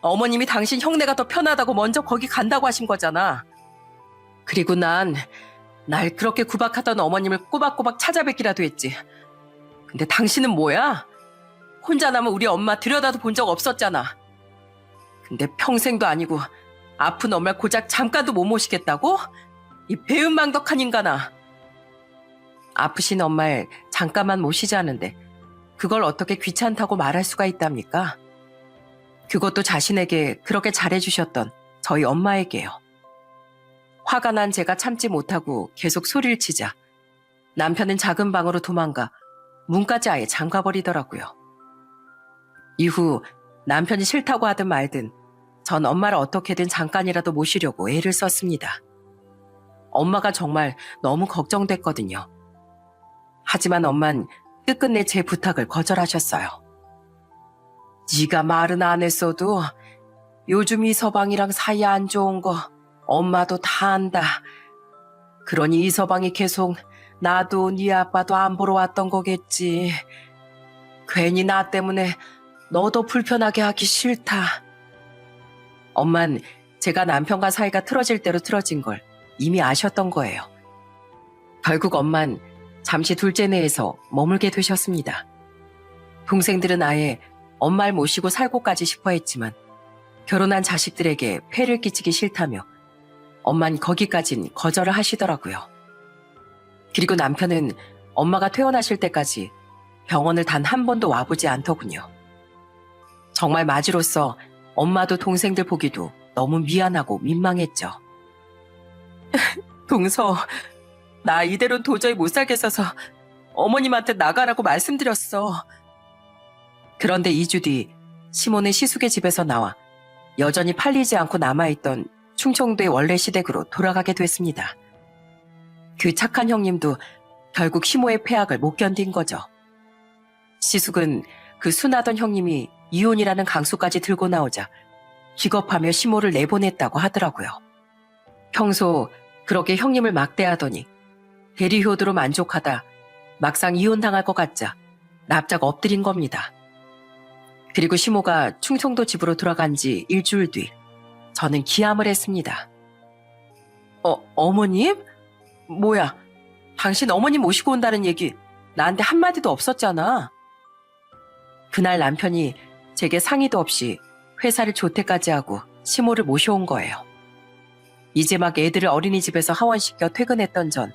S1: 어머님이 당신 형네가 더 편하다고 먼저 거기 간다고 하신 거잖아. 그리고 날 그렇게 구박하던 어머님을 꼬박꼬박 찾아뵙기라도 했지. 근데 당신은 뭐야? 혼자 남은 우리 엄마 들여다도 본 적 없었잖아. 근데 평생도 아니고 아픈 엄마를 고작 잠깐도 못 모시겠다고? 이 배은망덕한 인간아. 아프신 엄마를 잠깐만 모시자는데 그걸 어떻게 귀찮다고 말할 수가 있답니까? 그것도 자신에게 그렇게 잘해주셨던 저희 엄마에게요. 화가 난 제가 참지 못하고 계속 소리를 치자 남편은 작은 방으로 도망가 문까지 아예 잠가버리더라고요. 이후 남편이 싫다고 하든 말든 전 엄마를 어떻게든 잠깐이라도 모시려고 애를 썼습니다. 엄마가 정말 너무 걱정됐거든요. 하지만 엄만 끝끝내 제 부탁을 거절하셨어요. 네가 말은 안 했어도 요즘 이 서방이랑 사이 안 좋은 거 엄마도 다 안다. 그러니 이 서방이 계속 나도 네 아빠도 안 보러 왔던 거겠지. 괜히 나 때문에 너도 불편하게 하기 싫다. 엄만 제가 남편과 사이가 틀어질 대로 틀어진 걸 이미 아셨던 거예요. 결국 엄만 잠시 둘째네에서 머물게 되셨습니다. 동생들은 아예 엄마를 모시고 살고까지 싶어 했지만 결혼한 자식들에게 폐를 끼치기 싫다며 엄만 거기까진 거절을 하시더라고요. 그리고 남편은 엄마가 퇴원하실 때까지 병원을 단 한 번도 와보지 않더군요. 정말 맞이로서 엄마도 동생들 보기도 너무 미안하고 민망했죠. 동서, 나 이대로는 도저히 못 살겠어서 어머님한테 나가라고 말씀드렸어. 그런데 2주 뒤 시몬은 시숙의 집에서 나와 여전히 팔리지 않고 남아있던 충청도의 원래 시댁으로 돌아가게 됐습니다. 그 착한 형님도 결국 시모의 폐악을 못 견딘 거죠. 시숙은 그 순하던 형님이 이혼이라는 강수까지 들고 나오자 기겁하며 시모를 내보냈다고 하더라고요. 평소 그렇게 형님을 막대하더니 대리효도로 만족하다 막상 이혼당할 것 같자 납작 엎드린 겁니다. 그리고 시모가 충청도 집으로 돌아간 지 일주일 뒤 저는 기함을 했습니다. 어머님? 뭐야, 당신 어머님 모시고 온다는 얘기 나한테 한마디도 없었잖아. 그날 남편이 제게 상의도 없이 회사를 조퇴까지 하고 시모를 모셔온 거예요. 이제 막 애들을 어린이집에서 하원시켜 퇴근했던 전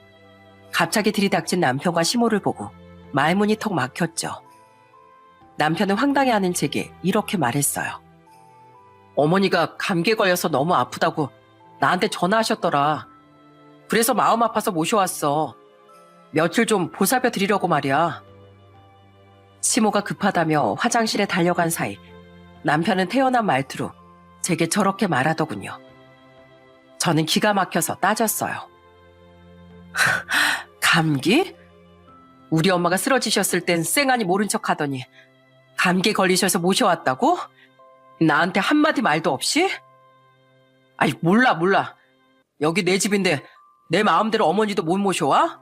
S1: 갑자기 들이닥친 남편과 시모를 보고 말문이 턱 막혔죠. 남편은 황당해하는 제게 이렇게 말했어요. 어머니가 감기에 걸려서 너무 아프다고 나한테 전화하셨더라. 그래서 마음 아파서 모셔왔어. 며칠 좀 보살펴 드리려고 말이야. 시모가 급하다며 화장실에 달려간 사이 남편은 태연한 말투로 제게 저렇게 말하더군요. 저는 기가 막혀서 따졌어요. 감기? 우리 엄마가 쓰러지셨을 땐 쌩하니 모른 척 하더니 감기에 걸리셔서 모셔왔다고? 나한테 한마디 말도 없이? 아이, 몰라. 여기 내 집인데 내 마음대로 어머니도 못 모셔와?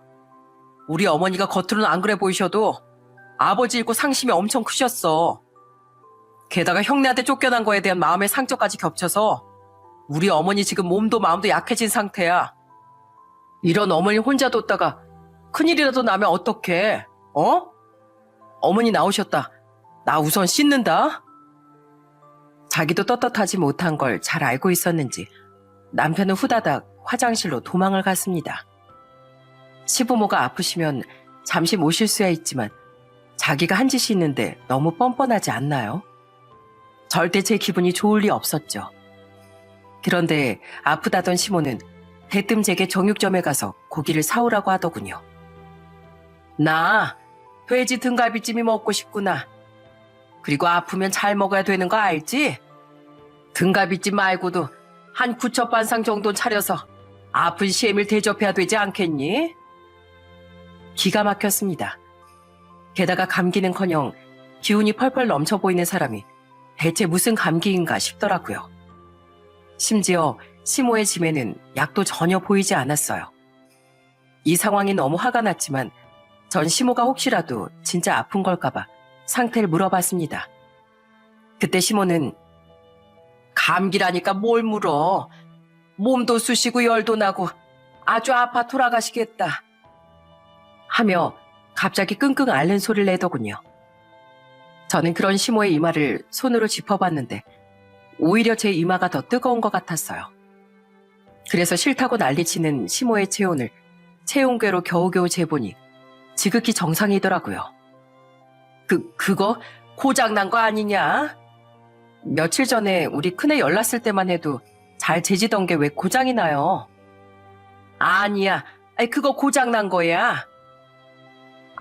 S1: 우리 어머니가 겉으로는 안 그래 보이셔도 아버지 잃고 상심이 엄청 크셨어. 게다가 형네한테 쫓겨난 거에 대한 마음의 상처까지 겹쳐서 우리 어머니 지금 몸도 마음도 약해진 상태야. 이런 어머니 혼자 뒀다가 큰일이라도 나면 어떡해? 어머니 나오셨다. 나 우선 씻는다. 자기도 떳떳하지 못한 걸 잘 알고 있었는지 남편은 후다닥 화장실로 도망을 갔습니다. 시부모가 아프시면 잠시 모실 수야 있지만 자기가 한 짓이 있는데 너무 뻔뻔하지 않나요? 절대 제 기분이 좋을 리 없었죠. 그런데 아프다던 시모는 대뜸 제게 정육점에 가서 고기를 사오라고 하더군요. 나 돼지 등갈비찜이 먹고 싶구나. 그리고 아프면 잘 먹어야 되는 거 알지? 등갈비찜 말고도 한 9첩 반상 정도는 차려서 아픈 시엠을 대접해야 되지 않겠니? 기가 막혔습니다. 게다가 감기는커녕 기운이 펄펄 넘쳐 보이는 사람이 대체 무슨 감기인가 싶더라고요. 심지어 시모의 짐에는 약도 전혀 보이지 않았어요. 이 상황이 너무 화가 났지만 전 시모가 혹시라도 진짜 아픈 걸까봐 상태를 물어봤습니다. 그때 시모는 감기라니까 뭘 물어. 몸도 쑤시고 열도 나고 아주 아파 돌아가시겠다. 하며 갑자기 끙끙 앓는 소리를 내더군요. 저는 그런 시모의 이마를 손으로 짚어봤는데 오히려 제 이마가 더 뜨거운 것 같았어요. 그래서 싫다고 난리치는 시모의 체온을 체온계로 겨우겨우 재보니 지극히 정상이더라고요. 그거 고장난 거 아니냐? 며칠 전에 우리 큰애 열났을 때만 해도 잘 재지던 게 왜 고장이 나요? 아니야, 그거 고장난 거야.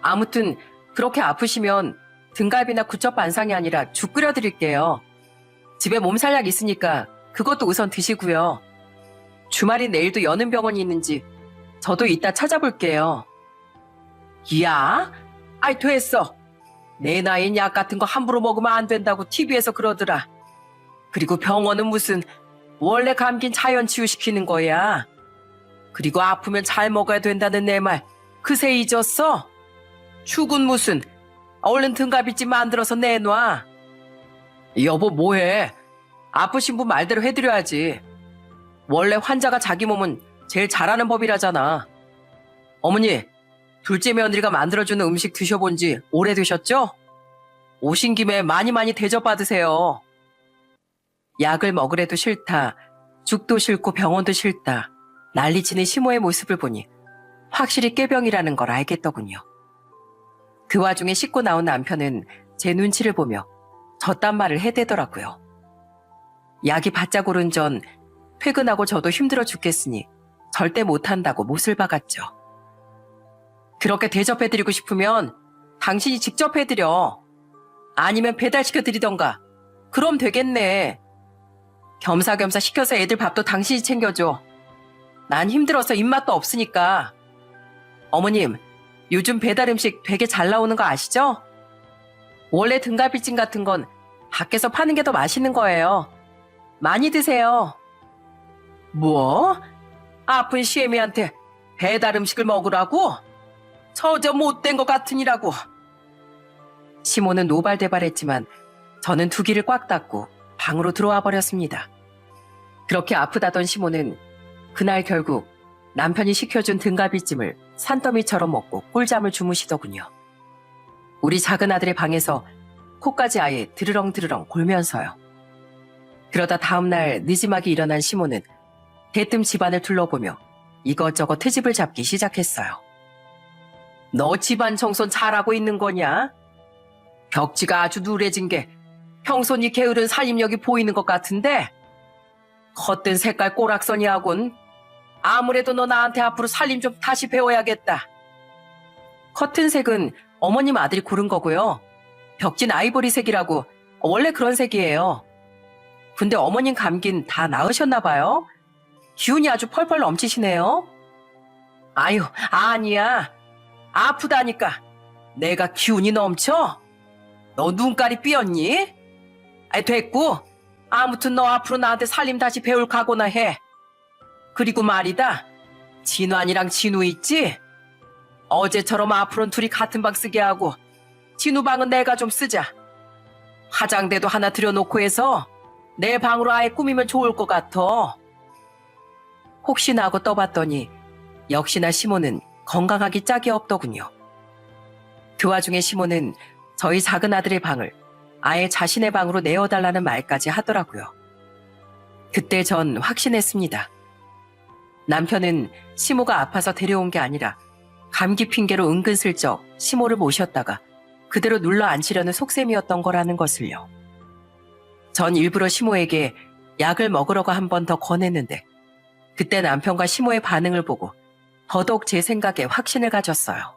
S1: 아무튼 그렇게 아프시면 등갈비나 구첩 반상이 아니라 죽 끓여드릴게요. 집에 몸살약 있으니까 그것도 우선 드시고요. 주말인 내일도 여는 병원이 있는지 저도 이따 찾아볼게요. 야, 됐어. 내 나이엔 약 같은 거 함부로 먹으면 안 된다고 TV에서 그러더라. 그리고 병원은 무슨 원래 감긴 자연 치유시키는 거야. 그리고 아프면 잘 먹어야 된다는 내 말 그새 잊었어? 죽은 무슨. 얼른 등갈비찜 만들어서 내놔. 여보, 뭐해? 아프신 분 말대로 해드려야지. 원래 환자가 자기 몸은 제일 잘하는 법이라잖아. 어머니, 둘째 며느리가 만들어주는 음식 드셔본 지 오래되셨죠? 오신 김에 많이 많이 대접받으세요. 약을 먹으래도 싫다. 죽도 싫고 병원도 싫다. 난리치는 시모의 모습을 보니 확실히 꾀병이라는 걸 알겠더군요. 그 와중에 씻고 나온 남편은 제 눈치를 보며 저딴 말을 해대더라고요. 약이 바짝 오른 전 퇴근하고 저도 힘들어 죽겠으니 절대 못한다고 못을 박았죠. 그렇게 대접해드리고 싶으면 당신이 직접 해드려. 아니면 배달시켜드리던가. 그럼 되겠네. 겸사겸사 시켜서 애들 밥도 당신이 챙겨줘. 난 힘들어서 입맛도 없으니까. 어머님, 요즘 배달 음식 되게 잘 나오는 거 아시죠? 원래 등갈비찜 같은 건 밖에서 파는 게 더 맛있는 거예요. 많이 드세요. 뭐? 아픈 시애미한테 배달 음식을 먹으라고? 저저 못된 것 같으니라고. 시모는 노발대발했지만 저는 두 귀를 꽉 닫고 방으로 들어와 버렸습니다. 그렇게 아프다던 시모는 그날 결국 남편이 시켜준 등갈비찜을 산더미처럼 먹고 꿀잠을 주무시더군요. 우리 작은 아들의 방에서 코까지 아예 드르렁드르렁 골면서요. 그러다 다음날 늦지막이 일어난 시모는 대뜸 집안을 둘러보며 이것저것 트집을 잡기 시작했어요. 너 집안 청소는 잘하고 있는 거냐? 벽지가 아주 누래진 게 평소니 게으른 살림력이 보이는 것 같은데 겉든 색깔 꼬락서니하군. 아무래도 너 나한테 앞으로 살림 좀 다시 배워야겠다. 커튼 색은 어머님 아들이 고른 거고요. 벽진 아이보리색이라고 원래 그런 색이에요. 근데 어머님 감긴 다 나으셨나 봐요. 기운이 아주 펄펄 넘치시네요. 아유, 아니야. 아프다니까. 내가 기운이 넘쳐? 너 눈깔이 삐었니? 아이, 됐고. 아무튼 너 앞으로 나한테 살림 다시 배울 각오나 해. 그리고 말이다. 진환이랑 진우 있지? 어제처럼 앞으로는 둘이 같은 방 쓰게 하고 진우 방은 내가 좀 쓰자. 화장대도 하나 들여놓고 해서 내 방으로 아예 꾸미면 좋을 것 같아. 혹시나 하고 떠봤더니 역시나 시모는 건강하기 짝이 없더군요. 그 와중에 시모는 저희 작은 아들의 방을 아예 자신의 방으로 내어달라는 말까지 하더라고요. 그때 전 확신했습니다. 남편은 시모가 아파서 데려온 게 아니라 감기 핑계로 은근슬쩍 시모를 모셨다가 그대로 눌러 앉히려는 속셈이었던 거라는 것을요. 전 일부러 시모에게 약을 먹으라고 한 번 더 권했는데 그때 남편과 시모의 반응을 보고 더더욱 제 생각에 확신을 가졌어요.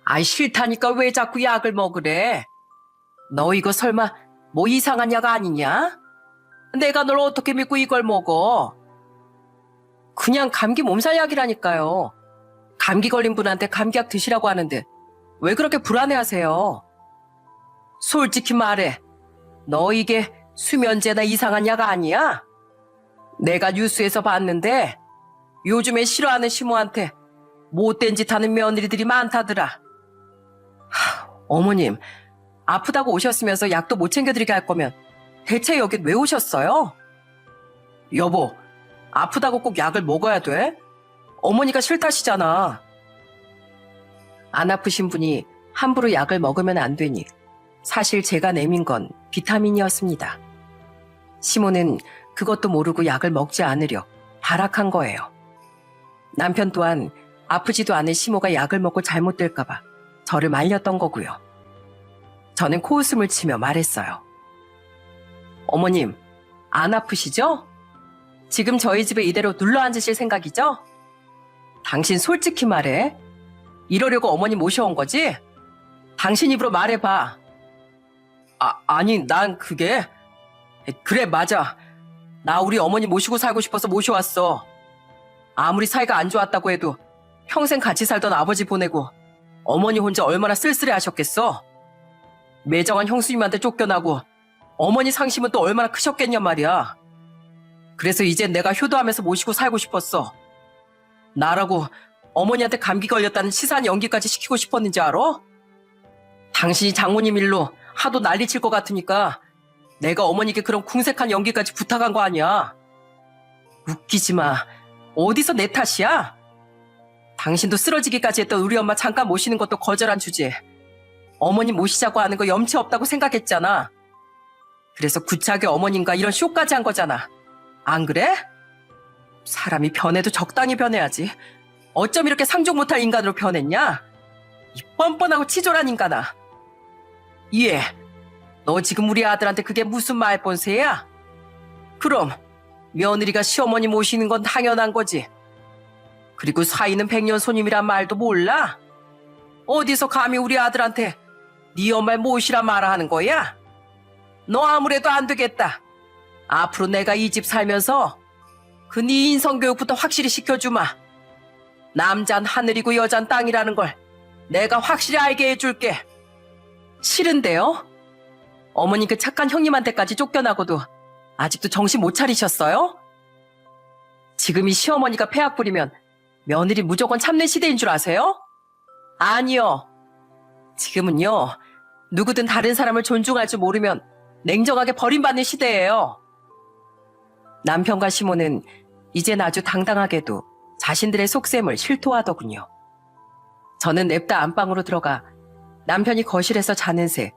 S1: 아이, 싫다니까 왜 자꾸 약을 먹으래? 너 이거 설마 뭐 이상한 약 아니냐? 내가 널 어떻게 믿고 이걸 먹어? 그냥 감기 몸살약이라니까요. 감기 걸린 분한테 감기약 드시라고 하는데 왜 그렇게 불안해하세요? 솔직히 말해. 너 이게 수면제나 이상한 약 아니야? 내가 뉴스에서 봤는데 요즘에 싫어하는 시모한테 못된 짓 하는 며느리들이 많다더라. 어머님, 아프다고 오셨으면서 약도 못 챙겨드리게 할 거면 대체 여긴 왜 오셨어요? 여보, 아프다고 꼭 약을 먹어야 돼? 어머니가 싫다시잖아. 안 아프신 분이 함부로 약을 먹으면 안 되니 사실 제가 내민 건 비타민이었습니다. 시모는 그것도 모르고 약을 먹지 않으려 발악한 거예요. 남편 또한 아프지도 않은 시모가 약을 먹고 잘못될까봐 저를 말렸던 거고요. 저는 코웃음을 치며 말했어요. 어머님, 안 아프시죠? 지금 저희 집에 이대로 눌러앉으실 생각이죠? 당신 솔직히 말해. 이러려고 어머니 모셔온 거지? 당신 입으로 말해봐. 아니, 난 그게... 그래, 맞아. 나 우리 어머니 모시고 살고 싶어서 모셔왔어. 아무리 사이가 안 좋았다고 해도 평생 같이 살던 아버지 보내고 어머니 혼자 얼마나 쓸쓸해 하셨겠어? 매정한 형수님한테 쫓겨나고 어머니 상심은 또 얼마나 크셨겠냔 말이야. 그래서 이젠 내가 효도하면서 모시고 살고 싶었어. 나라고 어머니한테 감기 걸렸다는 치사한 연기까지 시키고 싶었는지 알아? 당신이 장모님 일로 하도 난리칠 것 같으니까 내가 어머니께 그런 궁색한 연기까지 부탁한 거 아니야. 웃기지 마. 어디서 내 탓이야? 당신도 쓰러지기까지 했던 우리 엄마 잠깐 모시는 것도 거절한 주제에 어머니 모시자고 하는 거 염치 없다고 생각했잖아. 그래서 구차하게 어머님과 이런 쇼까지 한 거잖아. 안 그래? 사람이 변해도 적당히 변해야지. 어쩜 이렇게 상종 못할 인간으로 변했냐? 이 뻔뻔하고 치졸한 인간아. 예, 너 지금 우리 아들한테 그게 무슨 말본세야? 그럼 며느리가 시어머니 모시는 건 당연한 거지. 그리고 사위는 백년 손님이란 말도 몰라? 어디서 감히 우리 아들한테 네 엄마를 모시라 말아 하는 거야? 너 아무래도 안 되겠다. 앞으로 내가 이 집 살면서 그 네 인성교육부터 확실히 시켜주마. 남잔 하늘이고 여잔 땅이라는 걸 내가 확실히 알게 해줄게. 싫은데요? 어머니 그 착한 형님한테까지 쫓겨나고도 아직도 정신 못 차리셨어요? 지금 이 시어머니가 폐악 부리면 며느리 무조건 참는 시대인 줄 아세요? 아니요. 지금은요, 누구든 다른 사람을 존중할 줄 모르면 냉정하게 버림받는 시대예요. 남편과 시모는 이젠 아주 당당하게도 자신들의 속셈을 실토하더군요. 저는 냅다 안방으로 들어가 남편이 거실에서 자는 새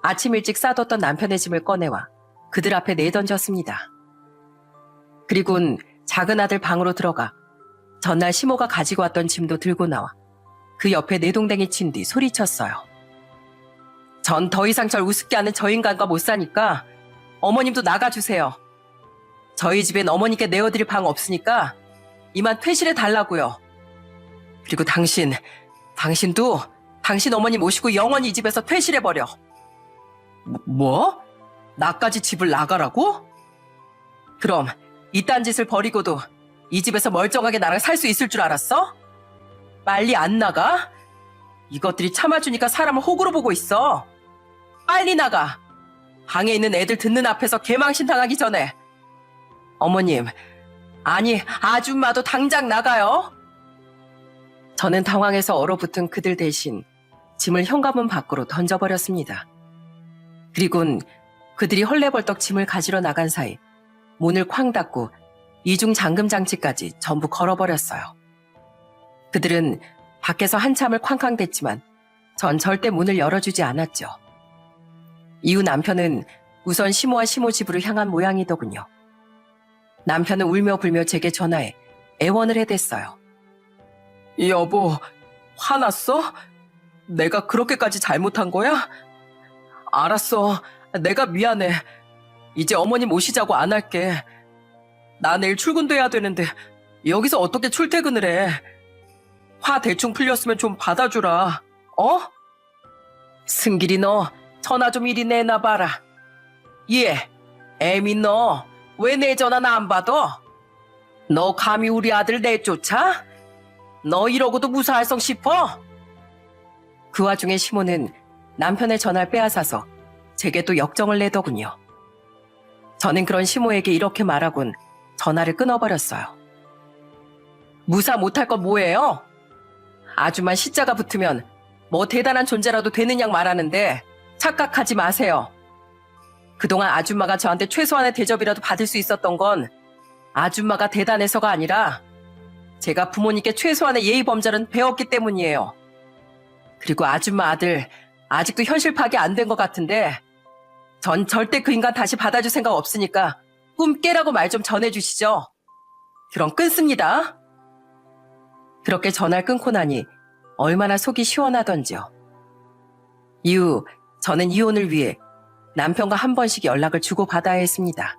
S1: 아침 일찍 싸뒀던 남편의 짐을 꺼내와 그들 앞에 내던졌습니다. 그리곤 작은 아들 방으로 들어가 전날 시모가 가지고 왔던 짐도 들고 나와 그 옆에 내동댕이 친 뒤 소리쳤어요. 전 더 이상 절 우습게 하는 저 인간과 못 사니까 어머님도 나가주세요. 저희 집엔 어머니께 내어드릴 방 없으니까 이만 퇴실해 달라고요. 그리고 당신도 당신 어머니 모시고 영원히 이 집에서 퇴실해버려. 뭐? 나까지 집을 나가라고? 그럼 이딴 짓을 버리고도 이 집에서 멀쩡하게 나랑 살 수 있을 줄 알았어? 빨리 안 나가? 이것들이 참아주니까 사람을 호구로 보고 있어. 빨리 나가. 방에 있는 애들 듣는 앞에서 개망신 당하기 전에. 어머님, 아니 아줌마도 당장 나가요. 저는 당황해서 얼어붙은 그들 대신 짐을 현관문 밖으로 던져버렸습니다. 그리곤 그들이 헐레벌떡 짐을 가지러 나간 사이 문을 쾅 닫고 이중 잠금 장치까지 전부 걸어버렸어요. 그들은 밖에서 한참을 쾅쾅댔지만 전 절대 문을 열어주지 않았죠. 이후 남편은 우선 시모와 시모 집으로 향한 모양이더군요. 남편은 울며 불며 제게 전화해 애원을 해댔어요. 여보, 화났어? 내가 그렇게까지 잘못한 거야? 알았어. 내가 미안해. 이제 어머니 모시자고 안 할게. 나 내일 출근도 해야 되는데 여기서 어떻게 출퇴근을 해. 화 대충 풀렸으면 좀 받아주라. 어? 승길이 너 전화 좀 이리 내놔봐라. 예, 애미 너 왜 내 전화나 안 받아? 너 감히 우리 아들 내쫓아? 너 이러고도 무사할성 싶어? 그 와중에 시모는 남편의 전화를 빼앗아서 제게 또 역정을 내더군요. 저는 그런 시모에게 이렇게 말하곤 전화를 끊어버렸어요. 무사 못할 건 뭐예요? 아줌마 시자가 붙으면 뭐 대단한 존재라도 되는 양 말하는데 착각하지 마세요. 그동안 아줌마가 저한테 최소한의 대접이라도 받을 수 있었던 건 아줌마가 대단해서가 아니라 제가 부모님께 최소한의 예의 범절은 배웠기 때문이에요. 그리고 아줌마 아들 아직도 현실 파악이 안 된 것 같은데 전 절대 그 인간 다시 받아줄 생각 없으니까 꿈 깨라고 말 좀 전해주시죠. 그럼 끊습니다. 그렇게 전화를 끊고 나니 얼마나 속이 시원하던지요. 이후 저는 이혼을 위해 남편과 한 번씩 연락을 주고받아야 했습니다.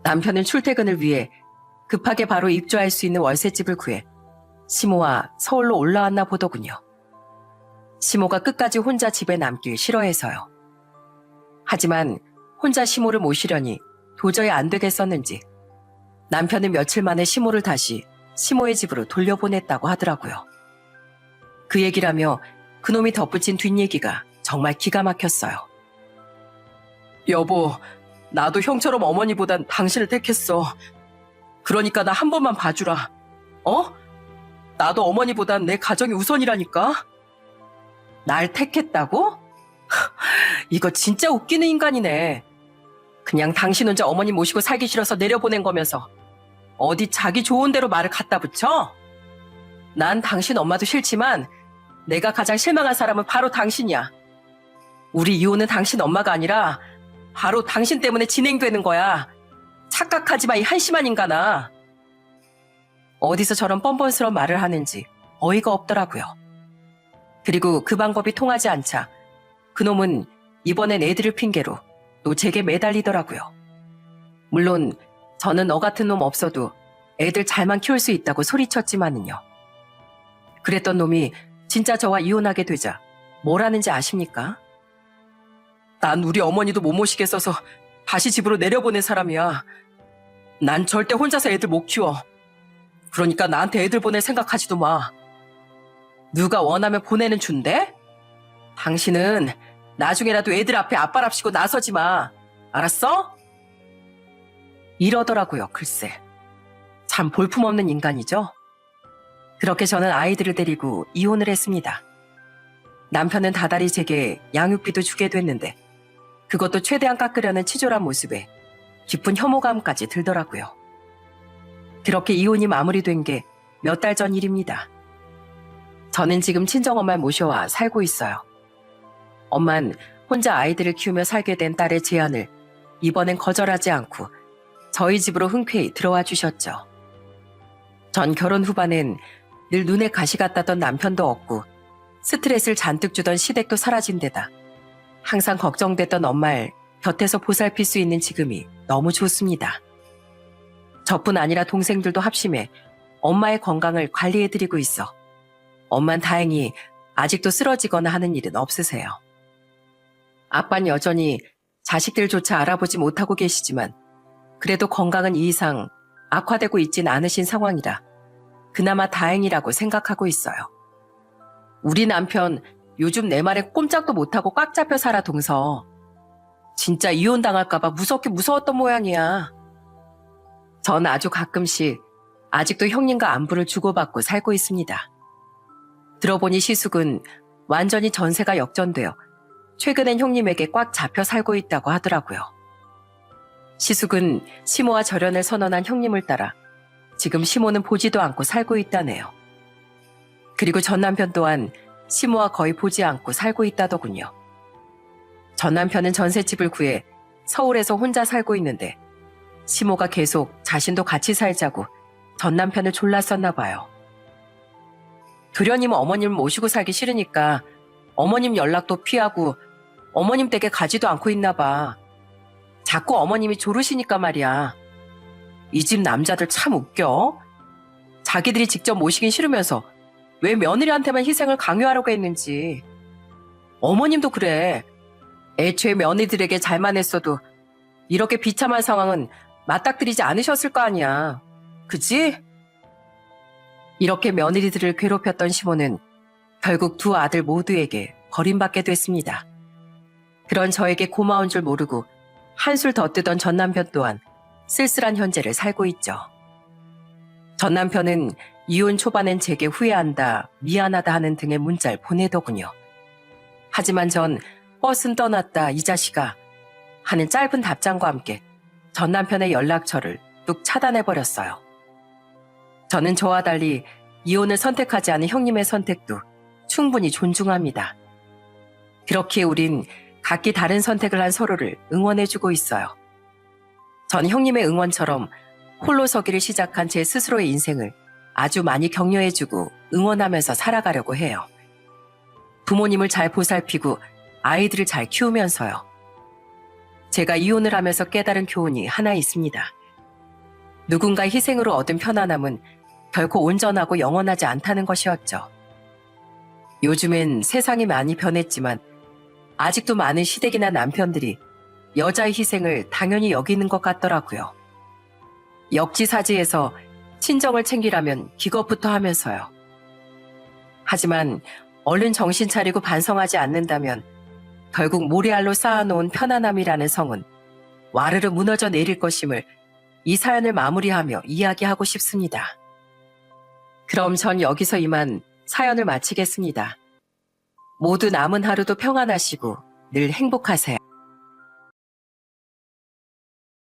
S1: 남편은 출퇴근을 위해 급하게 바로 입주할 수 있는 월세집을 구해 시모와 서울로 올라왔나 보더군요. 시모가 끝까지 혼자 집에 남길 싫어해서요. 하지만 혼자 시모를 모시려니 도저히 안 되겠었는지 남편은 며칠 만에 시모를 다시 시모의 집으로 돌려보냈다고 하더라고요. 그 얘기라며 그놈이 덧붙인 뒷얘기가 정말 기가 막혔어요. 여보, 나도 형처럼 어머니보단 당신을 택했어. 그러니까 나 한 번만 봐주라. 어? 나도 어머니보단 내 가정이 우선이라니까. 날 택했다고? 이거 진짜 웃기는 인간이네.
S2: 그냥 당신 혼자 어머니 모시고 살기 싫어서 내려보낸 거면서 어디 자기 좋은 대로 말을 갖다 붙여? 난 당신 엄마도 싫지만 내가 가장 실망한 사람은 바로 당신이야. 우리 이혼은 당신 엄마가 아니라 바로 당신 때문에 진행되는 거야. 착각하지 마, 이 한심한 인간아. 어디서 저런 뻔뻔스러운 말을 하는지 어이가 없더라고요. 그리고 그 방법이 통하지 않자 그놈은 이번엔 애들을 핑계로 또 제게 매달리더라고요. 물론 저는 너 같은 놈 없어도 애들 잘만 키울 수 있다고 소리쳤지만은요. 그랬던 놈이 진짜 저와 이혼하게 되자 뭘 하는지 아십니까? 난 우리 어머니도 못 모시겠어서 다시 집으로 내려보낸 사람이야. 난 절대 혼자서 애들 못 키워. 그러니까 나한테 애들 보낼 생각하지도 마. 누가 원하면 보내는 준대? 당신은 나중에라도 애들 앞에 아빠랍시고 나서지 마. 알았어? 이러더라고요, 글쎄. 참 볼품없는 인간이죠? 그렇게 저는 아이들을 데리고 이혼을 했습니다. 남편은 다달이 제게 양육비도 주게 됐는데 그것도 최대한 깎으려는 치졸한 모습에 깊은 혐오감까지 들더라고요. 그렇게 이혼이 마무리된 게 몇 달 전 일입니다. 저는 지금 친정엄마를 모셔와 살고 있어요. 엄만 혼자 아이들을 키우며 살게 된 딸의 제안을 이번엔 거절하지 않고 저희 집으로 흔쾌히 들어와 주셨죠. 전 결혼 후반엔 늘 눈에 가시 같다던 남편도 없고 스트레스를 잔뜩 주던 시댁도 사라진 데다 항상 걱정됐던 엄마를 곁에서 보살필 수 있는 지금이 너무 좋습니다. 저뿐 아니라 동생들도 합심해 엄마의 건강을 관리해드리고 있어 엄만 다행히 아직도 쓰러지거나 하는 일은 없으세요. 아빠는 여전히 자식들조차 알아보지 못하고 계시지만 그래도 건강은 이 이상 악화되고 있진 않으신 상황이라 그나마 다행이라고 생각하고 있어요. 우리 남편 요즘 내 말에 꼼짝도 못하고 꽉 잡혀 살아 동서. 진짜 이혼당할까봐 무섭게 무서웠던 모양이야. 전 아주 가끔씩 아직도 형님과 안부를 주고받고 살고 있습니다. 들어보니 시숙은 완전히 전세가 역전되어 최근엔 형님에게 꽉 잡혀 살고 있다고 하더라고요. 시숙은 시모와 절연을 선언한 형님을 따라 지금 시모는 보지도 않고 살고 있다네요. 그리고 전 남편 또한 시모와 거의 보지 않고 살고 있다더군요. 전 남편은 전셋집을 구해 서울에서 혼자 살고 있는데 시모가 계속 자신도 같이 살자고 전 남편을 졸랐었나 봐요. 도련님은 어머님을 모시고 살기 싫으니까 어머님 연락도 피하고 어머님 댁에 가지도 않고 있나 봐. 자꾸 어머님이 조르시니까 말이야. 이 집 남자들 참 웃겨. 자기들이 직접 모시긴 싫으면서 왜 며느리한테만 희생을 강요하려고 했는지. 어머님도 그래. 애초에 며느리들에게 잘만 했어도 이렇게 비참한 상황은 맞닥뜨리지 않으셨을 거 아니야. 그치? 이렇게 며느리들을 괴롭혔던 시모는 결국 두 아들 모두에게 버림받게 됐습니다. 그런 저에게 고마운 줄 모르고 한술 더 뜨던 전 남편 또한 쓸쓸한 현재를 살고 있죠. 전 남편은 이혼 초반엔 제게 후회한다, 미안하다 하는 등의 문자를 보내더군요. 하지만 전 버스는 떠났다, 이 자식아 하는 짧은 답장과 함께 전 남편의 연락처를 뚝 차단해버렸어요. 저는 저와 달리 이혼을 선택하지 않은 형님의 선택도 충분히 존중합니다. 그렇기에 우린 각기 다른 선택을 한 서로를 응원해주고 있어요. 전 형님의 응원처럼 홀로 서기를 시작한 제 스스로의 인생을 아주 많이 격려해주고 응원하면서 살아가려고 해요. 부모님을 잘 보살피고 아이들을 잘 키우면서요. 제가 이혼을 하면서 깨달은 교훈이 하나 있습니다. 누군가의 희생으로 얻은 편안함은 결코 온전하고 영원하지 않다는 것이었죠. 요즘엔 세상이 많이 변했지만 아직도 많은 시댁이나 남편들이 여자의 희생을 당연히 여기는 것 같더라고요. 역지사지에서 친정을 챙기라면 기겁부터 하면서요. 하지만 얼른 정신 차리고 반성하지 않는다면 결국 모래알로 쌓아놓은 편안함이라는 성은 와르르 무너져 내릴 것임을 이 사연을 마무리하며 이야기하고 싶습니다. 그럼 전 여기서 이만 사연을 마치겠습니다. 모두 남은 하루도 평안하시고 늘 행복하세요.